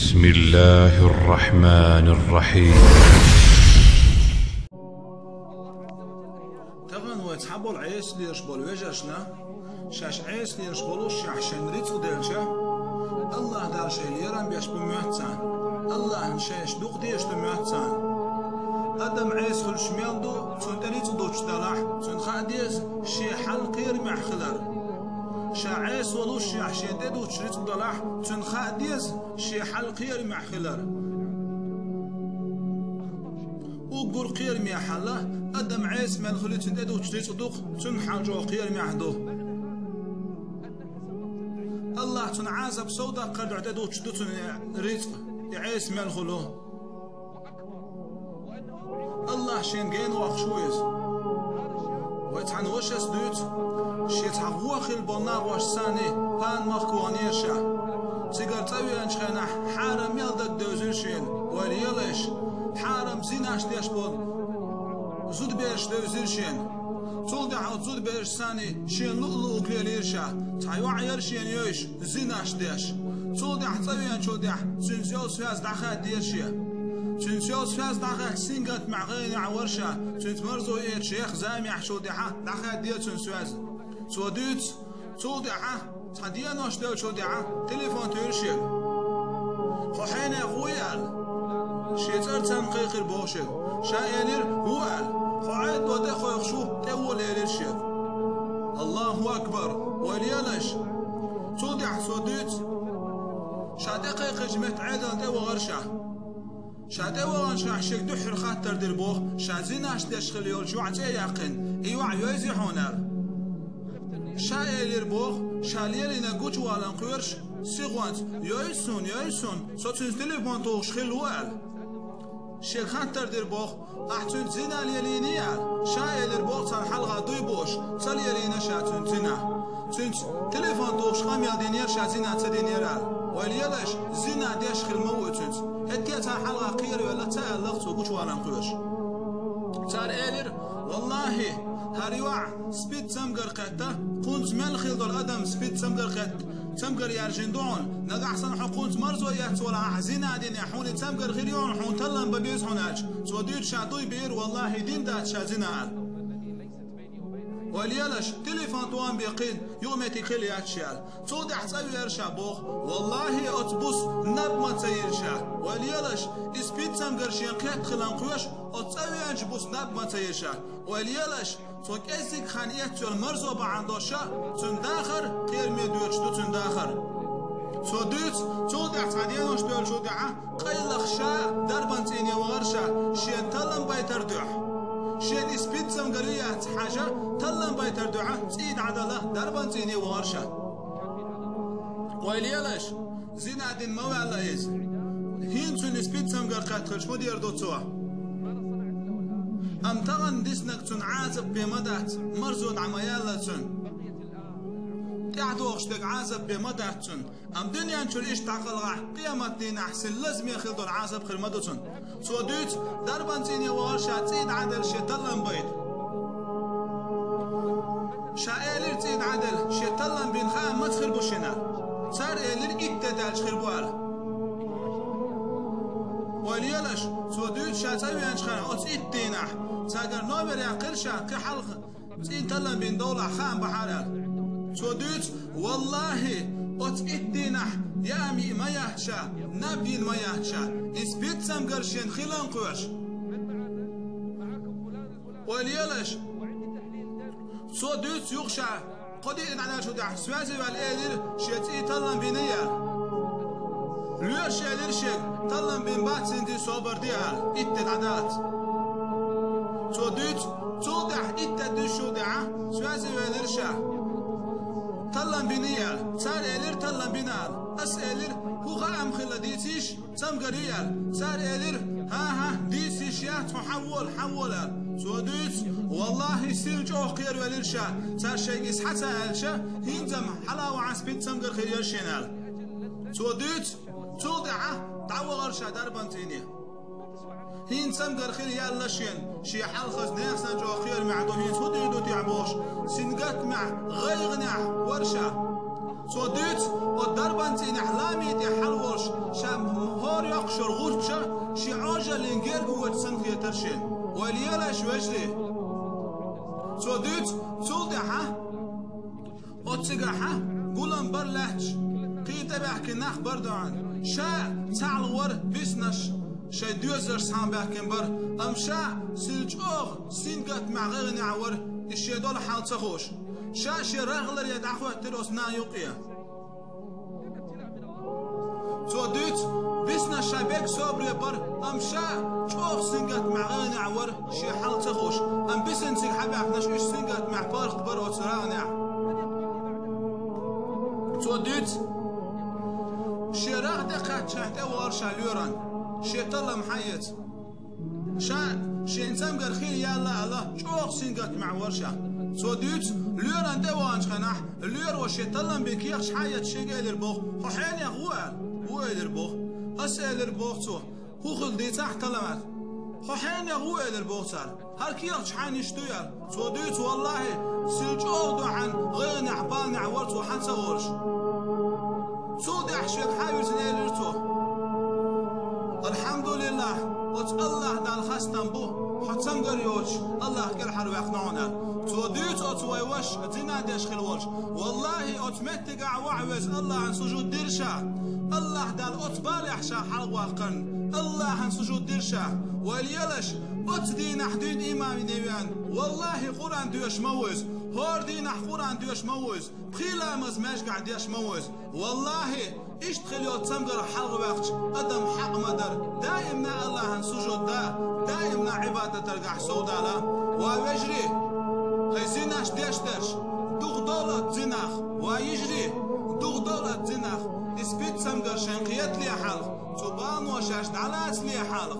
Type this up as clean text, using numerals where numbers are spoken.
بسم الله الرحمن الرحيم. طبعا هو تحبوا العيس اللي يشبلوا يجاشنا شاش عيس اللي يشبلوا شاحشن ريتو دالشا الله دار شيء ليران بيش بمعتان الله نشاش دوق ديش بمعتان قدم عيس خل شمال دو تنتريتو دوش دلاح تنخاديز شي حل قير مع خلر شاعيس ولو شي عشان دو تشريتو دلاح تنخاديز شي حل قير مع خلر وقول قير مع حلا قدم عيس من خليت دو تشريتو دوق تنحاجو قير مع دو الله تنعازب سودا قد عددو تشدو تنريت عيس من خلو الله شين جين واخشويز ويتحن وش اسدوت شيت حقوق البنار واش ساني بان مخكوانيشا تيقر تاوي انشخنا حارم يلدك دوزيرشين وليلش حارم زيناش ديش بول زود بيش دوزيرشين تولد عود زود بيش ساني شين لؤلؤ كليليرشا تايوا عيرشين يوش زيناش ديش تولد تاوي انشودح زنزيوز فاز داخل ديرشي تنسيوز فاز داخل سينغت مع غيني عورشا تنتمرزو ايه شيخ زامي حشودحا داخل ديال تنسواز توديت تودحا تحديا نوش ديال شودحا تليفون تيرشيل خوحين خويال شيتر تنقيق البوشل شاينير هوال خوعيد ودي خوي خشو تول يليرشيل الله اكبر وليالش تودح توديت شادقيق جمت عيدا تيو غرشا شادي وان شاحشك دحر خاطر دربوخ شازيناش دشخل يول جوعتي يقين ايوع يوزي حونر شايل يربوخ شالير نقوش والان قيرش سيغوانت يويسون صوتين تليفون توخ خلوال شيك خاطر دربوخ احتون زينا ليلينيال شايل يربوخ تن حلقه دويبوش تليلينا شاتون زينا تنت تليفون توخ خاميال دينير شازينا تدينيرال وليلاش زينا ديش خلموتنت هديت حلقه قير ولا تالقت وقوش وانا نقوش تار إيلر والله هاريوع سبيت سمقر قتا قنت من خيض الأدم سبيت سمقر قت سمقر يارجندون نقع حسن حقونت مرزو يحت ولا حزين عدين يحوني سمقر خيريون حون تلن ببيز حوناج سودير شعدوي بير والله دين دات شازين عال وليالش تليفون توان بيقين يومتي كل ياتشال تودع تسوي يرشا بوخ والله اتبوس نب ما تيرشا وليالش اسبيت سمقرشين قيت خلان قوش اتسوي انجبوس نب ما تيرشا وليالش توك ازيك خانيات يول مرزو بعندوشا تنداخر قير ميدوش دو تنداخر توديت تودع تعدينوش دول شودعا قيل خشا دربان تيني وغرشا شين تلن بيتر دوح شين اسبيت سمقريات حاجة تلن بيتر دعاء تيد عدله دربان تيني وغرشا ويليالش زين عدين موي على إيز هين تون اسبيت سمقر قاتل شمو دير دوتوا أم تغن ديسنك تون عازب بمدات مرزون عميالة تون تعدو أخشتك عازب بمدات تون أم دنيا نشول إيش تعقل غاح قيامت دين أحسن لازم يخلطوا العازب خرمدو تون سوديت دربان تيني وغرشا تيد عدل شتلن بيت شائلر تيد عدل شتلن بين خام مدخل بوشنا صار إلر إبتدال شخربوال وليالش سوديت شاتوي أنشخان أوت إبتينح تاقر نوبر يقرشا كحلق تيد تلن بين دولة خام بحالال سوديت والله أوت إبتينح يامي ما يحشا نبين ما يحشا اسبيت سمقرشين خلان قوش وليالش صدوت يخشى قدير على شدع سوازي والإيدر شيتي طلن بنيال ليش يدير شيك طلن بين بات سنتي صبر ديال إتت عدات صدوت توضح إتت الشدع سوازي والإرشا طلن بنيال صار إيدر طلن بنال أسألر هو غام خلا ديتيش سمقريال صار إيدر ها ديتيش يا حول سوديت والله سيرج أخير والإرشا صار شيء إسحة الشا هندم حلاوة عسبيت سمقر خير شنال سوديت تودع دعوة غرشا دربان تيني هين سمقر خير يالا شي حلقة ناس نجو أخير مع دوهين سوديدو تعبوش سنقات مع غيغنع ورشا سوديت والدربان تيني حلامي تي حلوش شام أخشر غورتشا شي عاجة لنجير قوة سنخية ترشين وليالا شوجري توديت تولدحا أتسقحا قولن برلحش قيدة بحكي ناخ بردوان شا تعلور بيسنش شا دوزر سام بحكي بر أم شا سلجوغ سينقات مع غير نعور الشيدول حال تخوش شا شي رغلر يدعخوة تروس نا يوقيا توديت بيسنا شابيك صبري بر أم شا شوغ سينقات مع غير نعور شي حال تخوش أم بيسن سيق حباك نشوش سينقات مع بارخ بر وترانع توديت شراغ دقات شاهده ورشا لوران شي طلم حيت شي انسان قرخين يالا الله شوخ سينقات مع ورشا توديت لوران دوان شخناح اللور وشي طلم بكيخ شحايت شي قيدر بوخ وحين يغوال هو يدر بوخ أسأل بوخ تو هو خلدي تحت طلمات وحين يغوال البوخسار هل كيخ شحان يشتوير توديت والله سيجوه دوحان غين عبال نعورت وحان سورش سود أحشيك حاوز نيلرتو الحمد لله وت الله دال خستن بو حتم قريوش الله كل حرب يقنعنا توديت وتويوش دينا ديش خلوش والله أتمتق عوعوز الله عن سجود درشا الله دال أتبال يحشا حلوة قرن الله عن سجود درشا واليلش أتدين حدود إمام نبيان والله قرآن ديوش موز هور دين قرآن ديوش موز بخيلا مزماج قاعد ديوش موز والله اشتغل يوتسمقر حلق وقت أدم حق مدر دائمنا الله عن سجود دائمنا عبادة ترقع سودا لا ويجري خيزيناش ديشترش دوغ دولة زناخ ويجري دوغ دولة زناخ اسبيت سمقر شنقيت لي حلق تبان وشاش دعلات لي حلق